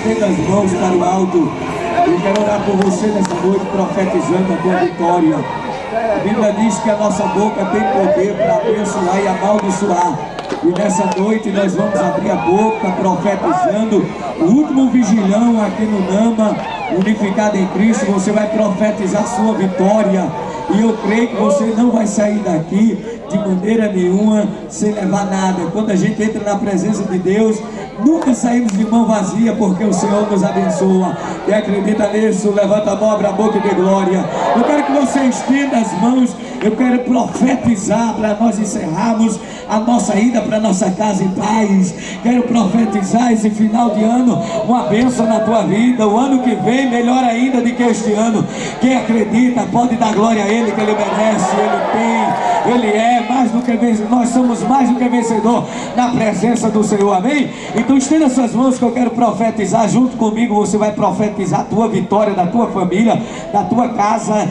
estenda as mãos para o alto. Eu quero orar por você nessa noite, profetizando a tua vitória. A Bíblia diz que a nossa boca tem poder para abençoar e amaldiçoar. E nessa noite nós vamos abrir a boca profetizando o último vigilão aqui no Nama, unificado em Cristo. Você vai profetizar sua vitória. E eu creio que você não vai sair daqui de maneira nenhuma sem levar nada. Quando a gente entra na presença de Deus, nunca saímos de mão vazia, porque o Senhor nos abençoa. E acredita nisso, levanta a mão, abre a boca e dê glória. Eu quero que você estenda as mãos. Eu quero profetizar para nós encerrarmos a nossa ida para nossa casa em paz. Quero profetizar esse final de ano, uma bênção na tua vida. O ano que vem melhor ainda do que este ano. Quem acredita pode dar glória a Ele, que Ele merece, Ele tem, Ele é mais do que vencedor. Nós somos mais do que vencedor na presença do Senhor, amém? Então estenda suas mãos que eu quero profetizar junto comigo. Você vai profetizar a tua vitória, da tua família, da tua casa,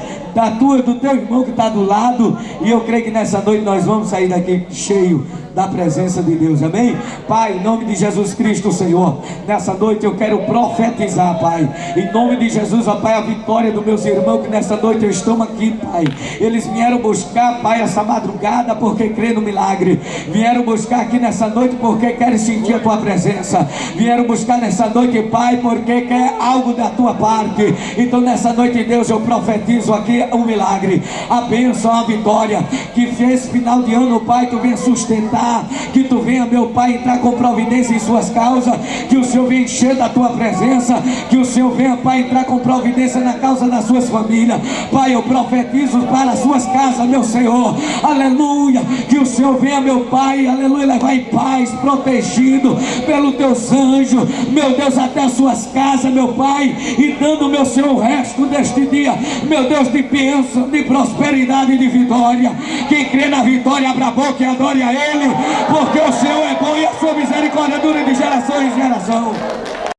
do teu irmão que está do lado. E eu creio que nessa noite nós vamos sair daqui cheio da presença de Deus, amém? Pai, em nome de Jesus Cristo, Senhor, nessa noite eu quero profetizar, Pai, em nome de Jesus, ó Pai, a vitória dos meus irmãos que nessa noite estão aqui, Pai. Eles vieram buscar, Pai, essa madrugada porque crê no milagre. Vieram buscar aqui nessa noite porque querem sentir a tua presença. Vieram buscar nessa noite, Pai, porque quer algo da tua parte. Então nessa noite, Deus, eu profetizo aqui um milagre, a bênção, a vitória, que fez final de ano, Pai, tu venha sustentar, que tu venha, meu Pai, entrar com providência em suas causas, que o Senhor venha encher da tua presença, que o Senhor venha, Pai, entrar com providência na causa das suas famílias. Pai, eu profetizo para as suas casas, meu Senhor, aleluia, que o Senhor venha, meu Pai, aleluia, levar em paz, protegido pelos teus anjos, meu Deus, até as suas casas, meu Pai, e dando, meu Senhor, o resto deste dia, meu Deus, de bênção, de prosperidade e de vitória. Quem crê na vitória, abra a boca e adore a Ele, porque o Senhor é bom e a sua misericórdia dura de geração em geração.